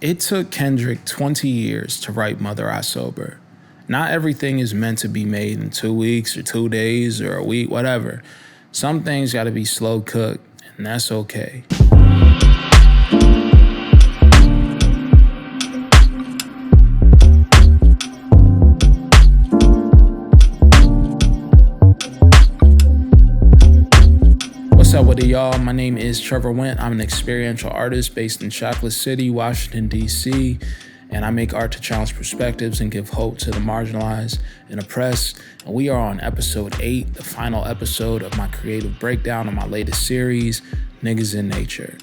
It took Kendrick 20 years to write Mother I Sober. Not everything is meant to be made in 2 weeks or 2 days or a week, whatever. Some things gotta be slow cooked, and that's okay. What's up with it, y'all? My name is Trevor Went. I'm an experiential artist based in Chocolate City, Washington, D.C., and I make art to challenge perspectives and give hope to the marginalized and oppressed. And we are on episode 8, the final episode of my creative breakdown of my latest series, Niggas in Nature.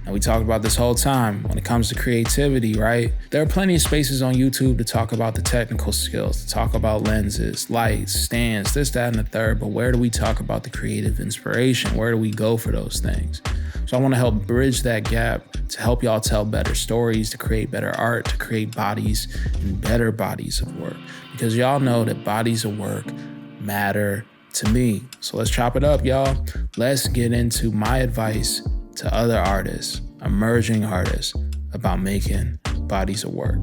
And we talk about this whole time when it comes to creativity, right? There are plenty of spaces on YouTube to talk about the technical skills, to talk about lenses, lights, stands, this, that, and the third, but where do we talk about the creative inspiration? Where do we go for those things? So I want to help bridge that gap to help y'all tell better stories, to create better art, to create bodies and better bodies of work. Because y'all know that bodies of work matter to me. So let's chop it up, y'all. Let's get into my advice to other artists, emerging artists, about making bodies of work.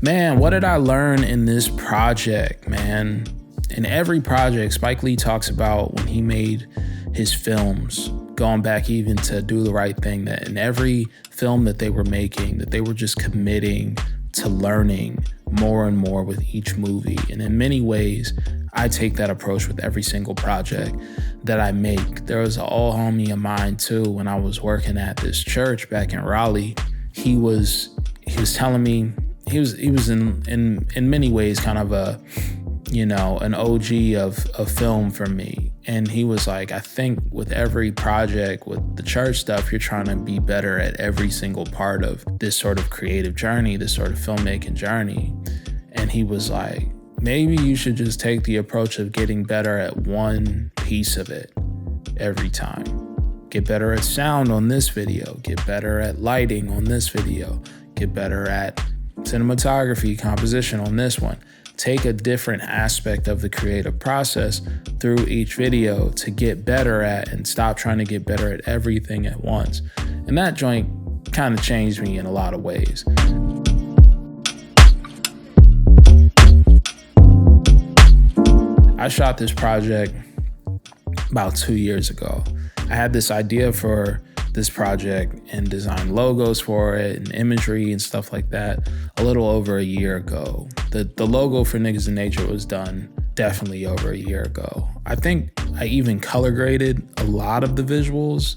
Man, what did I learn in this project, man? In every project, Spike Lee talks about when he made his films, going back even to Do the Right Thing, that in every film that they were making, that they were just committing to learning more and more with each movie. And in many ways, I take that approach with every single project that I make. There was an old homie of mine too, when I was working at this church back in Raleigh. He was telling me, he was in many ways kind of an OG of film for me. And he was like, I think with every project, with the church stuff, you're trying to be better at every single part of this sort of creative journey, this sort of filmmaking journey. And he was like, maybe you should just take the approach of getting better at one piece of it every time. Get better at sound on this video, get better at lighting on this video, get better at cinematography, composition on this one. Take a different aspect of the creative process through each video to get better at, and stop trying to get better at everything at once. And that joint kind of changed me in a lot of ways. I shot this project about 2 years ago. I had this idea for this project and designed logos for it and imagery and stuff like that a little over a year ago. The logo for Niggas in Nature was done definitely over a year ago. I think I even color graded a lot of the visuals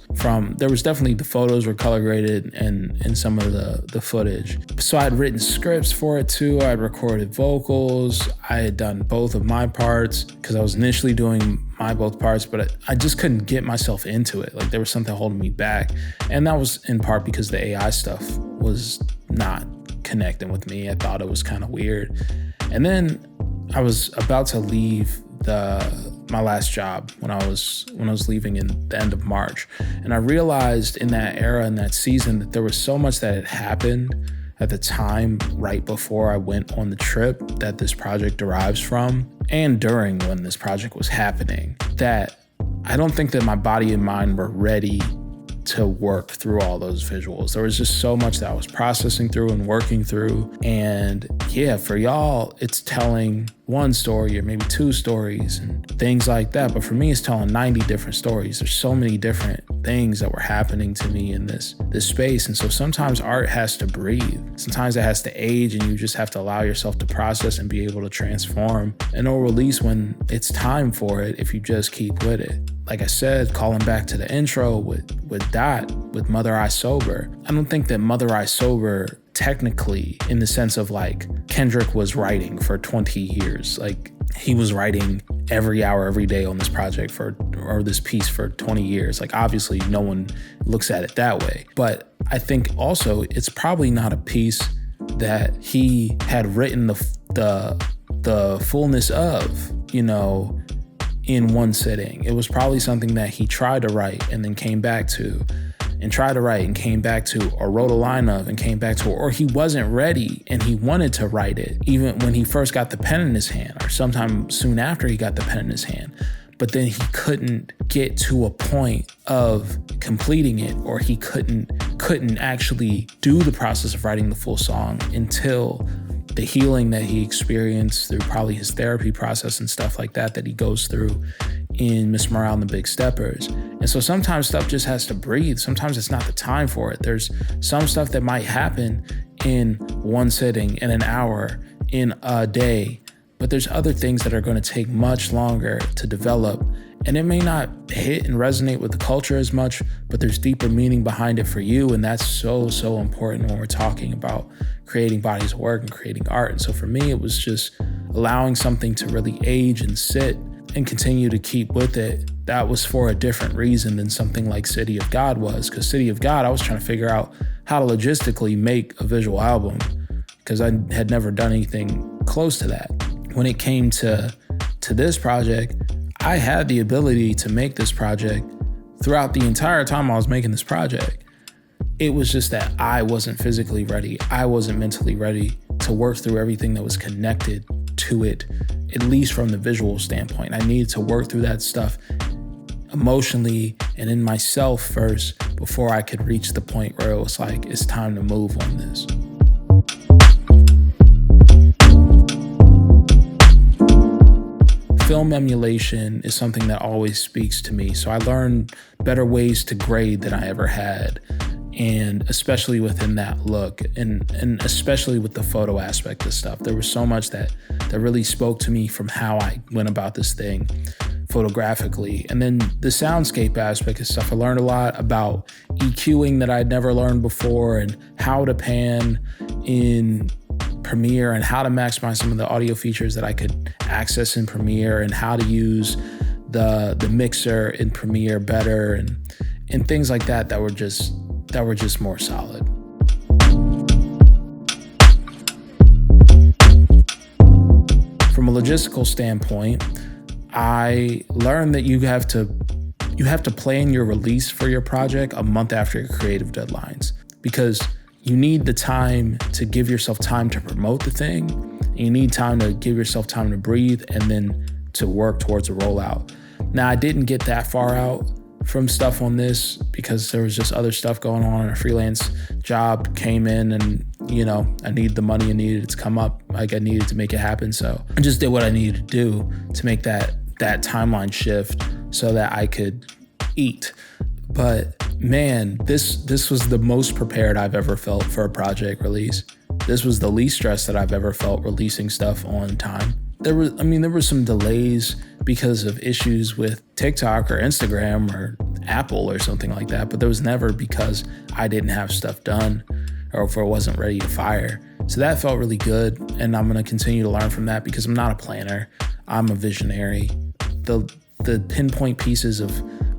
there was definitely the photos were color graded and some of the footage. So I had written scripts for it too. I had recorded vocals. I had done both of my parts because I was initially doing both parts, but I just couldn't get myself into it. Like there was something holding me back. And that was in part because the AI stuff was not connecting with me. I thought it was kind of weird. And then I was about to leave my last job when I was leaving in the end of March. And I realized in that era, in that season, that there was so much that had happened at the time right before I went on the trip that this project derives from, and during when this project was happening, that I don't think that my body and mind were ready to work through all those visuals. There was just so much that I was processing through and working through. And yeah, for y'all, it's telling one story or maybe 2 stories and things like that. But for me, it's telling 90 different stories. There's so many different things that were happening to me in this space. And so sometimes art has to breathe. Sometimes it has to age, and you just have to allow yourself to process and be able to transform. And it'll release when it's time for it if you just keep with it. Like I said, calling back to the intro with Mother I Sober. I don't think that Mother I Sober technically, in the sense of like Kendrick was writing for 20 years. Like he was writing every hour, every day on this project or this piece for 20 years. Like obviously no one looks at it that way. But I think also it's probably not a piece that he had written the fullness of, in one sitting. It was probably something that he tried to write and then came back to, and tried to write and came back to, or wrote a line of and came back to, or he wasn't ready and he wanted to write it even when he first got the pen in his hand, or sometime soon after he got the pen in his hand. but then he couldn't get to a point of completing it, or he couldn't actually do the process of writing the full song until the healing that he experienced through probably his therapy process and stuff like that he goes through in Miss Morale and the Big Steppers. And so sometimes stuff just has to breathe. Sometimes it's not the time for it. There's some stuff that might happen in one sitting, in an hour, in a day, but there's other things that are going to take much longer to develop. And it may not hit and resonate with the culture as much, but there's deeper meaning behind it for you. And that's so, so important when we're talking about creating bodies of work and creating art. And so for me, it was just allowing something to really age and sit and continue to keep with it. That was for a different reason than something like City of God was. Because City of God, I was trying to figure out how to logistically make a visual album, because I had never done anything close to that. When it came to this project, I had the ability to make this project throughout the entire time I was making this project. It was just that I wasn't physically ready. I wasn't mentally ready to work through everything that was connected to it, at least from the visual standpoint. I needed to work through that stuff emotionally and in myself first before I could reach the point where it was like, it's time to move on this. Film emulation is something that always speaks to me. So I learned better ways to grade than I ever had. And especially within that look, and especially with the photo aspect of stuff, there was so much that really spoke to me from how I went about this thing photographically. And then the soundscape aspect of stuff, I learned a lot about EQing that I'd never learned before, and how to pan in Premiere, and how to maximize some of the audio features that I could access in Premiere, and how to use the mixer in Premiere better, and things like that were just more solid. From a logistical standpoint, I learned that you have to plan your release for your project a month after your creative deadlines, because you need the time to give yourself time to promote the thing. And you need time to give yourself time to breathe, and then to work towards a rollout. Now, I didn't get that far out from stuff on this because there was just other stuff going on, and a freelance job came in, and I needed the money and needed it to come up. Like, I needed to make it happen. So I just did what I needed to do to make that timeline shift so that I could eat. But man, this was the most prepared I've ever felt for a project release. This was the least stress that I've ever felt releasing stuff on time. There were some delays because of issues with TikTok or Instagram or Apple or something like that, but there was never because I didn't have stuff done or if I wasn't ready to fire. So that felt really good, and I'm going to continue to learn from that because I'm not a planner. I'm a visionary. The pinpoint pieces of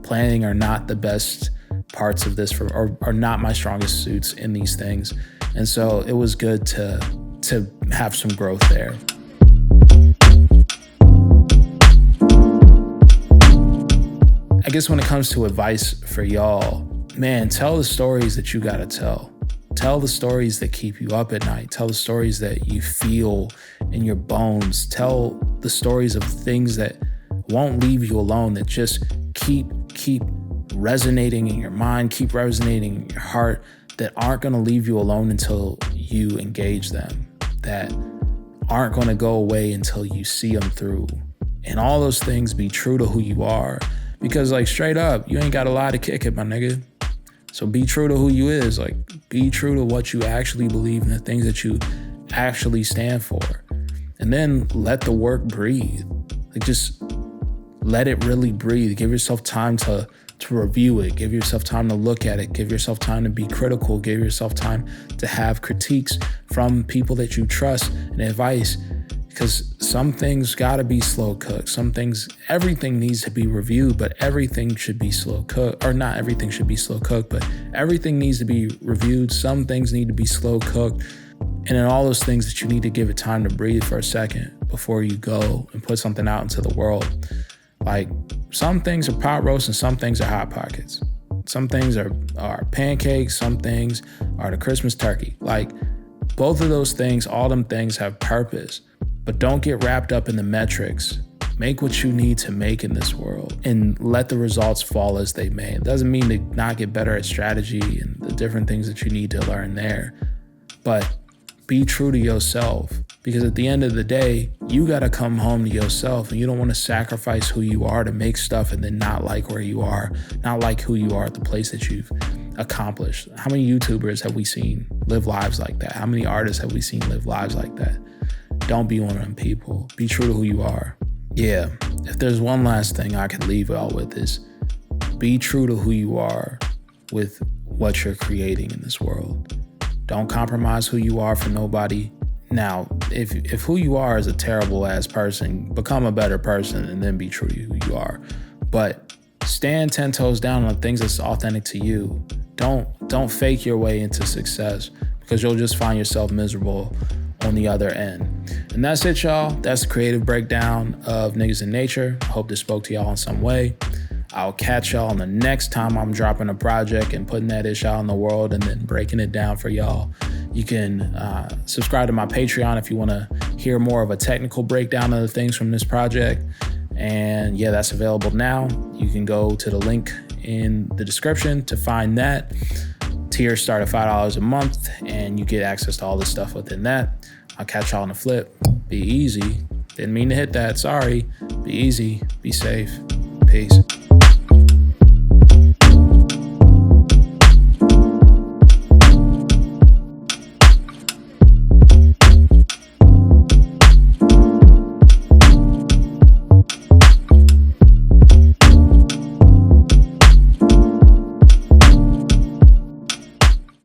planning are not the best parts of this, or are not my strongest suits in these things. And so it was good to have some growth there. I guess when it comes to advice for y'all, man, tell the stories that you gotta tell. Tell the stories that keep you up at night. Tell the stories that you feel in your bones. Tell the stories of things that won't leave you alone, that just keep resonating in your mind, keep resonating in your heart, that aren't gonna leave you alone until you engage them, that aren't gonna go away until you see them through. And all those things, be true to who you are. Because like, straight up, you ain't got a lie to kick it, my nigga. So be true to who you is. Like, be true to what you actually believe and the things that you actually stand for. And then let the work breathe. Like, just let it really breathe. Give yourself time to review it. Give yourself time to look at it. Give yourself time to be critical. Give yourself time to have critiques from people that you trust and advice. Because some things gotta be slow cooked. Everything needs to be reviewed, but everything should be slow cooked. Or not everything should be slow cooked, but everything needs to be reviewed. Some things need to be slow cooked. And in all those things that you need to give it time to breathe for a second before you go and put something out into the world. Like, some things are pot roast and some things are hot pockets. Some things are pancakes, some things are the Christmas turkey. Like, both of those things, all them things have purpose. But don't get wrapped up in the metrics. Make what you need to make in this world and let the results fall as they may. It doesn't mean to not get better at strategy and the different things that you need to learn there, but be true to yourself, because at the end of the day, you got to come home to yourself, and you don't want to sacrifice who you are to make stuff and then not like where you are, not like who you are at the place that you've accomplished. How many YouTubers have we seen live lives like that? How many artists have we seen live lives like that? Don't be one of them people. Be true to who you are. Yeah, if there's one last thing I can leave y'all with is be true to who you are with what you're creating in this world. Don't compromise who you are for nobody. Now, if who you are is a terrible ass person, become a better person and then be true to who you are. But stand 10 toes down on things that's authentic to you. Don't fake your way into success, because you'll just find yourself miserable on the other end. And that's it, y'all. That's the creative breakdown of Niggas in Nature. I hope this spoke to y'all in some way. I'll catch y'all on the next time I'm dropping a project and putting that ish out in the world and then breaking it down for y'all. You can subscribe to my Patreon if you want to hear more of a technical breakdown of the things from this project. And yeah, that's available now. You can go to the link in the description to find that. Tiers start at $5 a month and you get access to all this stuff within that. I'll catch y'all on the flip. Be easy. Didn't mean to hit that. Sorry. Be easy. Be safe. Peace.